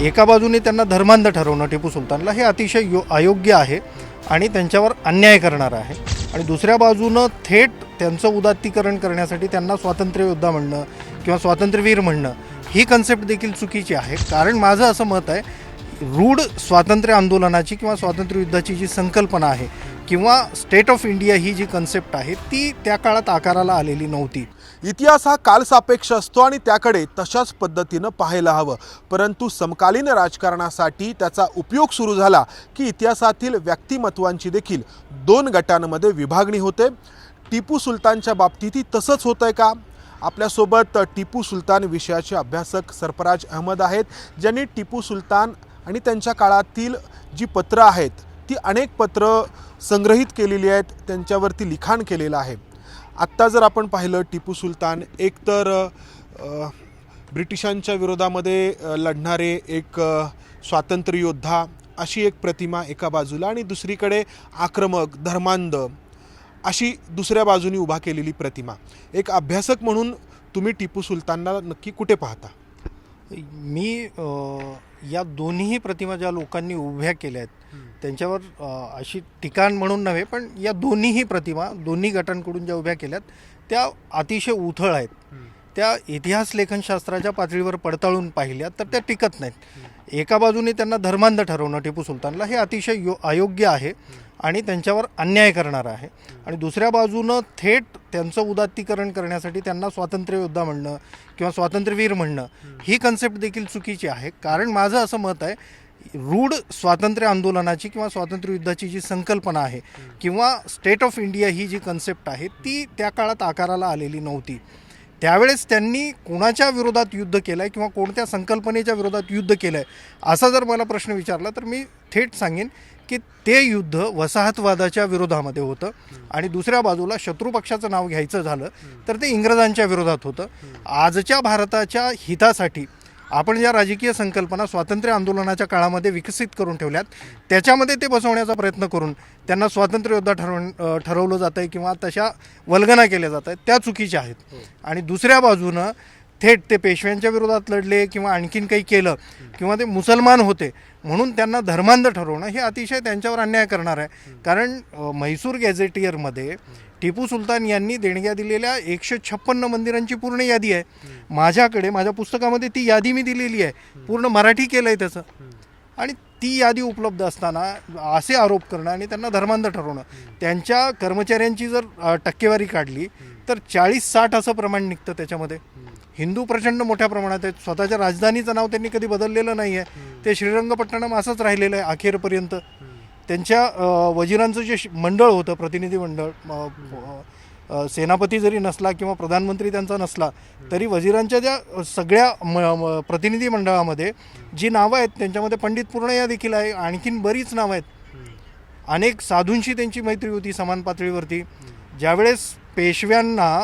एका बाजूने त्यांना धर्मांध ठरवणं टिपू सुलतानला हे अतिशय अयोग्य आहे आणि त्यांच्यावर अन्याय करणार आहे. आणि दुसऱ्या बाजूनं थेट त्यांचं उदात्तीकरण करण्यासाठी त्यांना स्वातंत्र्य योद्धा म्हणणं किंवा स्वातंत्र्यवीर म्हणणं ही कन्सेप्ट देखील चुकीची आहे. कारण माझं असं मत आहे, रूढ स्वातंत्र्य आंदोलनाची किंवा स्वातंत्र्य युद्धाची जी संकल्पना आहे किंवा स्टेट ऑफ इंडिया ही जी कन्सेप्ट आहे ती त्या काळात आकाराला आलेली नव्हती. इतिहास हा कालसापेक्ष असतो आणि त्याकडे तशाच पद्धतीनं पाहायला हवं. परंतु समकालीन राजकारणासाठी त्याचा उपयोग सुरू झाला की इतिहासातील व्यक्तिमत्वांची देखील दोन गटांमध्ये विभागणी होते. टिपू सुलतानच्या बाबतीतही तसंच होतं आहे का? आपल्यासोबत टिपू सुलतान विषयाचे अभ्यासक सरफराज अहमद आहेत, ज्यांनी टिपू सुलतान आणि त्यांच्या काळातील जी पत्रं आहेत ती अनेक पत्रं संग्रहित केलेली आहेत, त्यांच्यावरती लिखाण केलेलं आहे. आत्ता जर आपण पाहिलं, टिपू सुलतान एकतर ब्रिटिशांच्या विरोधामध्ये लढणारे एक स्वातंत्र्य योद्धा अशी एक प्रतिमा एका बाजूला आणि दुसरीकडे आक्रमक धर्मांध अशी दुसऱ्या बाजूनी उभा केलेली प्रतिमा. एक अभ्यासक म्हणून तुम्ही टिपू सुलतानला नक्की कुठे पाहता? मी या दोन्ही प्रतिमा ज्या लोकांनी उभ्या केल्या आहेत त्यांच्यावर अशी ठिकाण म्हणून नव्हे, पण या दोन्हीही प्रतिमा दोन्ही गटांकडून ज्या उभ्या केल्यात त्या अतिशय उथळ आहेत. त्या इतिहास लेखनशास्त्राच्या पातळीवर पडताळून पाहिल्या तर त्या टिकत नाहीत. एका बाजूने त्यांना धर्मांध ठरवणं टिपू सुलतानला हे अतिशय अयोग्य आहे आणि त्यांच्यावर अन्याय करणार आहे. आणि दुसऱ्या बाजूनं थेट त्यांचं उदात्तीकरण करण्यासाठी त्यांना स्वातंत्र्य योद्धा म्हणणं किंवा स्वातंत्र्यवीर म्हणणं ही कन्सेप्ट देखील चुकीची आहे. कारण माझं असं मत आहे, रूढ स्वातंत्र्य आंदोलनाची किंवा स्वातंत्र्य युद्धाची जी संकल्पना आहे किंवा स्टेट ऑफ इंडिया ही जी कन्सेप्ट आहे ती त्या काळात आकाराला आलेली नव्हती. त्यावेळेस त्यांनी कोणाच्या विरोधात युद्ध केलं आहे किंवा कोणत्या संकल्पनेच्या विरोधात युद्ध केलं आहे असा जर मला प्रश्न विचारला तर मी थेट सांगेन की ते युद्ध वसाहतवादाच्या विरोधामध्ये होतं. आणि दुसऱ्या बाजूला शत्रुपक्षाचं नाव घ्यायचं झालं तर ते इंग्रजांच्या विरोधात होतं. आजच्या भारताच्या हितासाठी आपण ज्या राजकीय संकल्पना स्वातंत्र्य आंदोलनाच्या काळामध्ये विकसित करून ठेवल्यात त्याच्यामध्ये ते बसवण्याचा प्रयत्न करून त्यांना स्वातंत्र्य योद्धा ठरवलं जातं आहे किंवा तशा वल्गना केल्या जात आहेत त्या चुकीच्या आहेत. आणि दुसऱ्या बाजूनं थेट ते पेशव्यांच्या विरोधात लढले किंवा आणखीन काही केलं किंवा ते मुसलमान होते म्हणून त्यांना धर्मांध ठरवणं हे अतिशय त्यांच्यावर अन्याय करणार आहे. कारण म्हैसूर गॅझेटियरमध्ये टिपू सुलतान यांनी देणग्या दिलेल्या 156 मंदिरांची पूर्ण यादी आहे. माझ्याकडे माझ्या पुस्तकामध्ये ती यादी मी दिलेली आहे, पूर्ण मराठी केलं आहे त्याचं. आणि ती यादी उपलब्ध असताना असे आरोप करणं आणि त्यांना धर्मांध ठरवणं, त्यांच्या कर्मचाऱ्यांची जर टक्केवारी काढली तर 40-60 असं प्रमाण निघतं त्याच्यामध्ये. हिंदू प्रचंड मोठ्या प्रमाणात आहेत. स्वतःच्या राजधानीचं नाव त्यांनी कधी बदललेलं नाही आहे, ते श्रीरंगपट्टणम असंच राहिलेलं आहे अखेरपर्यंत. त्यांच्या वजिरांचं जे मंडळ होतं, प्रतिनिधी मंडळ, सेनापती जरी नसला किंवा प्रधानमंत्री त्यांचा नसला तरी वजिरांच्या ज्या सगळ्या प्रतिनिधी मंडळामध्ये जी नावं आहेत त्यांच्यामध्ये पंडित पूर्णया देखील आहे, आणखीन बरीच नावं आहेत. अनेक साधूंशी त्यांची मैत्री होती समान पातळीवरती. ज्यावेळेस पेशव्यांना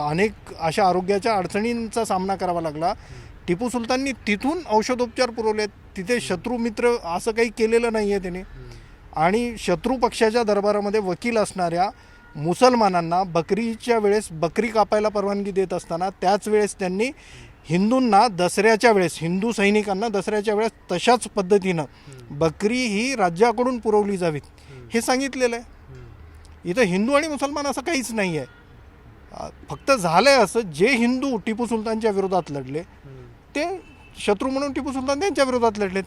अनेक अशा आरोग्याच्या अडचणींचा सामना करावा लागला, टिपू सुलताननी तिथून औषधोपचार पुरवलेत. तिथे शत्रू मित्र असं काही केलेलं नाही आहे त्याने. आणि शत्रू पक्षाच्या दरबारामध्ये वकील असणाऱ्या मुसलमानांना बकरीच्या वेळेस बकरी कापायला परवानगी देत असताना त्याच वेळेस त्यांनी हिंदूंना दसऱ्याच्या वेळेस, हिंदू सैनिकांना दसऱ्याच्या वेळेस तशाच पद्धतीनं बकरी ही राज्याकडून पुरवली जावी हे सांगितलेलं आहे. इथं हिंदू आणि मुसलमान असं काहीच नाही आहे. फक्त झालं आहे असं, जे हिंदू टिपू सुलतानच्या विरोधात लढले ते शत्रू म्हणून टिपू सुलतान त्यांच्या विरोधात लढलेत.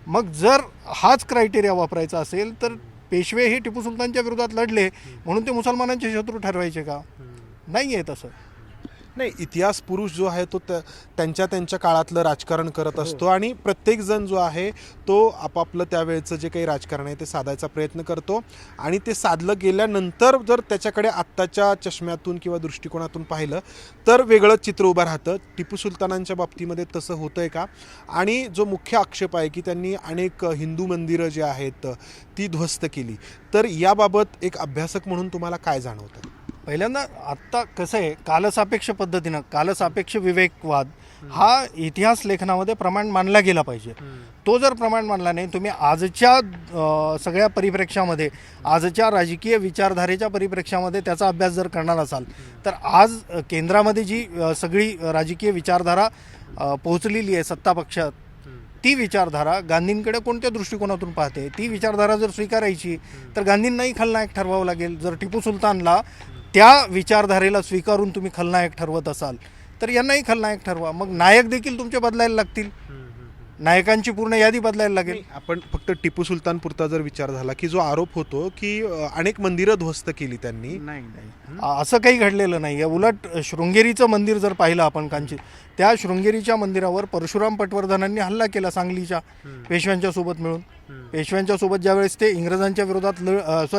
मग जर हाच क्रायटेरिया वापरायचा असेल तर पेशवे हे टिपू सुलतानच्या विरोधात लढले म्हणून ते मुसलमानांचे शत्रू ठरवायचे का? नाही आहे तसं. नाही, इतिहास पुरुष जो आहे तो त्यांच्या काळातलं राजकारण करत असतो आणि प्रत्येकजण जो आहे तो आपापलं त्यावेळेचं जे काही राजकारण आहे ते साधायचा प्रयत्न करतो. आणि ते साधलं गेल्यानंतर जर त्याच्याकडे आत्ताच्या चष्म्यातून किंवा दृष्टिकोनातून पाहिलं तर वेगळं चित्र उभं राहतं. टिपू सुलतानांच्या बाबतीमध्ये तसं होतं आहे का? आणि जो मुख्य आक्षेप आहे की त्यांनी अनेक हिंदू मंदिरं जी आहेत ती ध्वस्त केली, तर याबाबत एक अभ्यासक म्हणून तुम्हाला काय जाणवतं? पहिल्यांदा आत्ता कसं आहे, कालसापेक्ष पद्धतीनं, कालसापेक्ष विवेकवाद हा इतिहास लेखनामध्ये प्रमाण मानला गेला पाहिजे. तो जर प्रमाण मानला नाही, तुम्ही आजच्या सगळ्या परिप्रेक्षामध्ये, आजच्या राजकीय विचारधारेच्या परिप्रेक्षामध्ये त्याचा अभ्यास जर करणार असाल तर आज केंद्रामध्ये जी सगळी राजकीय विचारधारा पोहोचलेली आहे सत्ता पक्षात ती विचारधारा गांधींकडे कोणत्या दृष्टिकोनातून पाहते, ती विचारधारा जर स्वीकारायची तर गांधींनाही खलनायक ठरवावं लागेल. जर टिपू सुलतानला त्या विचारधारेला स्वीकारून तुम्ही खलनायक ठरवत असाल तर यांनाही खलनायक ठरवा. मग नायक देखील तुमचे बदलायला लागतील, नायकांची पूर्ण यादी बदलायला लागेल. आपण फक्त टिपू सुलतान पुरता जर विचार झाला की जो आरोप होतो की अनेक मंदिरं ध्वस्त केली त्यांनी, नाही असं काही घडलेलं नाही आहे. उलट शृंगेरीचं मंदिर जर पाहिलं आपण कांची, त्या शृंगेरीच्या मंदिरावर परशुराम पटवर्धनांनी हल्ला केला सांगलीच्या पेशव्यांच्या सोबत मिळून. पेशव्यांच्या सोबत ज्यावेळेस ते इंग्रजांच्या विरोधात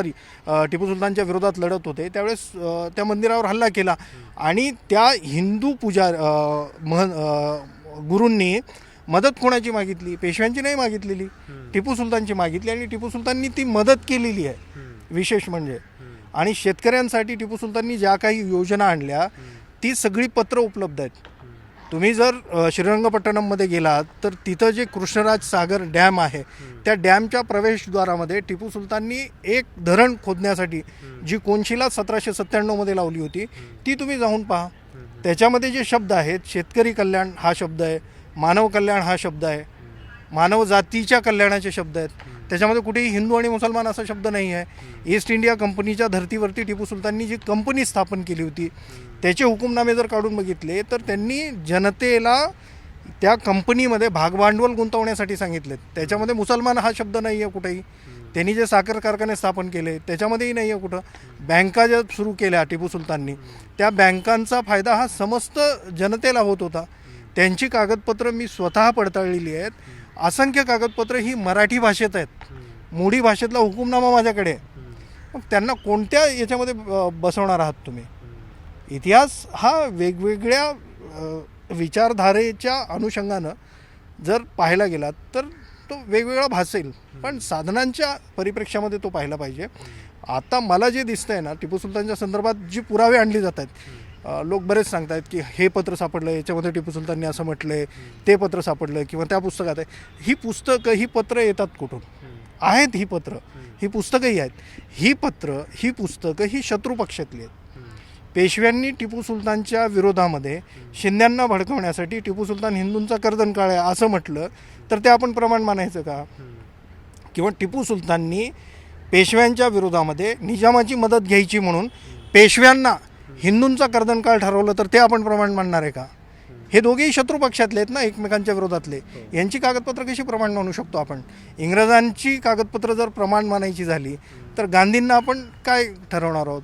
टिपू सुलतानच्या विरोधात लढत होते त्यावेळेस त्या मंदिरावर हल्ला केला आणि त्या हिंदू गुरूंनी मदत कोणाची मागितली? पेशव्यांची नाही मागितलेली, टिपू सुलतानची मागितली आणि टिपू सुलताननी ती मदत केलेली आहे विशेष म्हणजे. आणि शेतकऱ्यांसाठी टिपू सुलताननी ज्या काही योजना आणल्या ती सगळी पत्र उपलब्ध आहेत. तुम्ही जर श्रीरंगपट्टणममध्ये गेलात तर तिथं जे कृष्णराज सागर डॅम आहे त्या डॅमच्या प्रवेशद्वारामध्ये टिपू सुलताननी एक धरण खोदण्यासाठी जी कोनशिला 1797 लावली होती ती तुम्ही जाऊन पहा. त्याच्यामध्ये जे शब्द आहेत, शेतकरी कल्याण हा शब्द आहे, मानव कल्याण हा शब्द आहे, मानव जातीच्या कल्याणाचे शब्द आहेत. त्याच्यामध्ये कुठेही हिंदू आणि मुसलमान असा शब्द नाही आहे. ईस्ट इंडिया कंपनीच्या धर्तीवरती टिपू सुलताननी जी कंपनी स्थापन केली होती त्याचे हुकुमनामे जर काढून बघितले तर त्यांनी जनतेला त्या कंपनीमध्ये भागभांडवल गुंतवण्यासाठी सांगितलेत. त्याच्यामध्ये मुसलमान हा शब्द नाही आहे कुठेही. त्यांनी जे साखर कारखाने स्थापन केले त्याच्यामध्येही नाही आहे कुठं. बँका ज्या सुरू केल्या टिपू सुलताननी त्या बँकांचा फायदा हा समस्त जनतेला होत होता. त्यांची कागदपत्रं मी स्वतः पडताळलेली आहेत. असंख्य कागदपत्रं ही मराठी भाषेत आहेत, मोडी भाषेतला हुकुमनामा माझ्याकडे आहे. मग त्यांना कोणत्या याच्यामध्ये बसवणार आहात तुम्ही? इतिहास हा वेगवेगळ्या विचारधारेच्या अनुषंगानं जर पाहायला गेलात तर तो वेगवेगळा भासेल, पण साधनांच्या परिप्रेक्ष्यामध्ये तो पाहिला पाहिजे. आता मला जे दिसतंय ना, टिपू सुलतानच्या संदर्भात जी पुरावे आणली जात आहेत, लोक बरेच सांगत आहेत की हे पत्र सापडलं, याच्यामध्ये टिपू सुलताननी असं म्हटलंय, ते पत्र सापडलं किंवा त्या पुस्तकात आहे. ही पुस्तकं ही पत्र येतात कुठून? आहेत ही पत्र, ही पुस्तकंही आहेत. ही पुस्तकं ही शत्रुपक्षातली आहेत. पेशव्यांनी टिपू सुलतानच्या विरोधामध्ये शिंद्यांना भडकवण्यासाठी टिपू सुलतान हिंदूंचा कर्दनकाळ आहे असं म्हटलं तर ते आपण प्रमाण मानायचं का? किंवा टिपू सुलताननी पेशव्यांच्या विरोधामध्ये निजामाची मदत घ्यायची म्हणून पेशव्यांना हिंदूंचा कर्दनकाळ ठरवलं तर ते आपण प्रमाण मानणार आहे का? हे दोघेही शत्रू पक्षातले आहेत ना, एकमेकांच्या विरोधातले. यांची कागदपत्र कशी प्रमाण मानू शकतो आपण? इंग्रजांची कागदपत्र जर प्रमाण मानायची झाली तर गांधींना आपण काय ठरवणार आहोत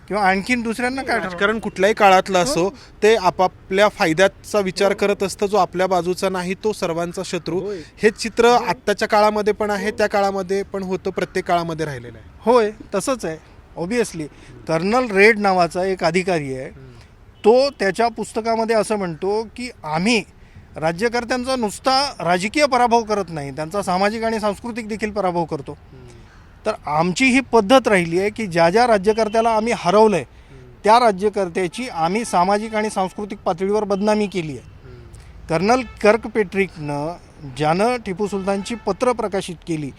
किंवा आणखीन दुसऱ्यांना काय? राजकारण कुठल्याही काळातलं असो ते आपापल्या फायद्याचा विचार करत असतं. जो आपल्या बाजूचा नाही तो सर्वांचा शत्रू. हे चित्र आत्ताच्या काळामध्ये पण आहे, त्या काळामध्ये पण होतं, प्रत्येक काळामध्ये राहिलेलं आहे. होय, तसंच आहे. ऑब्विसली कर्नल रेड नावाचा एक अधिकारी आहे, तो त्याच्या पुस्तकामध्ये असं म्हणतो की आम्ही राज्यकर्त्यांचा नुसता राजकीय पराभव करत नाही, त्यांचा सामाजिक आणि सांस्कृतिक देखील पराभव करतो. तर आमची ही पद्धत राहिली आहे की ज्या ज्या राज्यकर्त्याला आम्ही हरवलं आहे त्या राज्यकर्त्याची आम्ही सामाजिक आणि सांस्कृतिक पातळीवर बदनामी केली आहे. कर्नल कर्कपेट्रिकनं ज्यानं टिपू सुलतानची पत्र प्रकाशित केली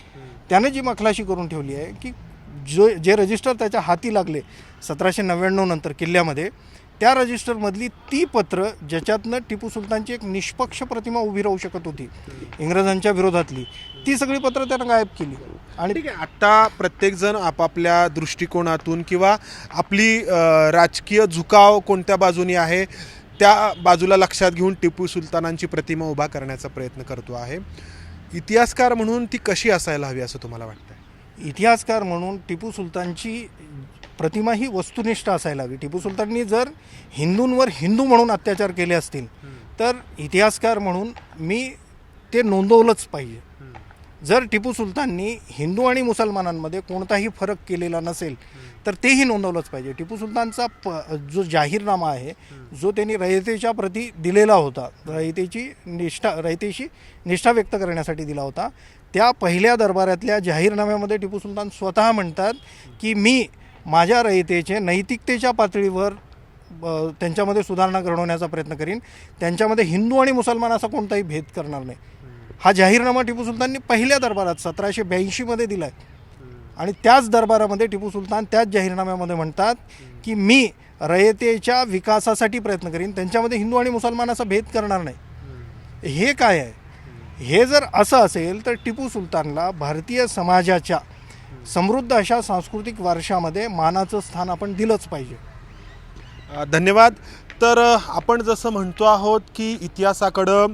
त्यानं जी मखलाशी करून ठेवली आहे की जे रजिस्टर त्याच्या हाती लागले 1799 नंतर किल्ल्यामध्ये, त्या रजिस्टरमधली ती पत्र ज्याच्यातनं टिपू सुलतानची एक निष्पक्ष प्रतिमा उभी राहू शकत होती इंग्रजांच्या विरोधातली, ती सगळी पत्र त्यानं गायब केली. आणि ठीक आहे, आता प्रत्येकजण आपापल्या दृष्टिकोनातून किंवा आपली राजकीय झुकाव कोणत्या बाजूनी आहे त्या बाजूला लक्षात घेऊन टिपू सुलतानांची प्रतिमा उभा करण्याचा प्रयत्न करतो आहे. इतिहासकार म्हणून ती कशी असायला हवी असं तुम्हाला वाटतं? इतिहासकार म्हणून टिपू सुलतानची प्रतिमा ही वस्तुनिष्ठ असायला हवी. टिपू सुलताननी जर हिंदूंवर हिंदू म्हणून अत्याचार केले असतील तर इतिहासकार म्हणून मी ते नोंदवलंच पाहिजे. जर टिपू सुलताननी हिंदू आणि मुसलमानांमध्ये कोणताही फरक केलेला नसेल तर तेही नोंदवलंच पाहिजे. टिपू सुलतानचा जो जाहीरनामा आहे, जो त्यांनी रयतेच्या प्रती दिलेला होता, रयतेशी निष्ठा व्यक्त करण्यासाठी दिला होता, त्या पहिल्या दरबारातल्या जाहीरनाम्यामध्ये टिपू सुलतान स्वतः म्हणतात की मी माझ्या रयतेचे नैतिकतेच्या पातळीवर त्यांच्यामध्ये सुधारणा घडवण्याचा प्रयत्न करीन, त्यांच्यामध्ये हिंदू आणि मुसलमान असा कोणताही भेद करणार नाही. हा जाहीरनामा टिपू सुलताननी पहिल्या दरबारात 1782 दिला आहे. आणि त्याच दरबारामध्ये टिपू सुलतान त्याच जाहीरनाम्यामध्ये म्हणतात की मी रयतेच्या विकासासाठी प्रयत्न करीन, त्यांच्यामध्ये हिंदू आणि मुसलमान असा भेद करणार नाही. हे काय आहे? हे जर असं असेल तर टिपू सुलतानला भारतीय समाजाच्या समृद्ध अशा सांस्कृतिक वारशामध्ये मानाचं स्थान आपण दिलंच पाहिजे. धन्यवाद. तर आपण जसं म्हणतो आहोत की इतिहासाकडं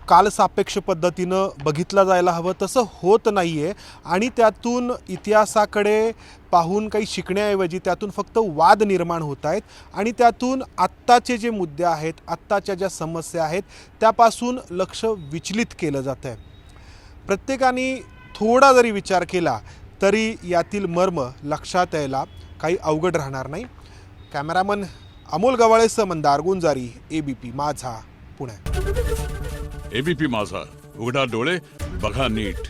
कालसापेक्ष पद्धतीनं बघितलं जायला हवं, तसं होत नाही आहे आणि त्यातून इतिहासाकडे पाहून काही शिकण्याऐवजी त्यातून फक्त वाद निर्माण होत आहेत आणि त्यातून आत्ताचे जे मुद्दे आहेत, आत्ताच्या ज्या समस्या आहेत त्यापासून लक्ष विचलित केलं जातं आहे. प्रत्येकाने थोडा जरी विचार केला तरी यातील मर्म लक्षात यायला काही अवघड राहणार नाही. कॅमेरामन अमोल गवाळेसह मंदार गुंजारी, ABP माझा, पुणे. ABP माझा, उघडा डोळे बघा नीट.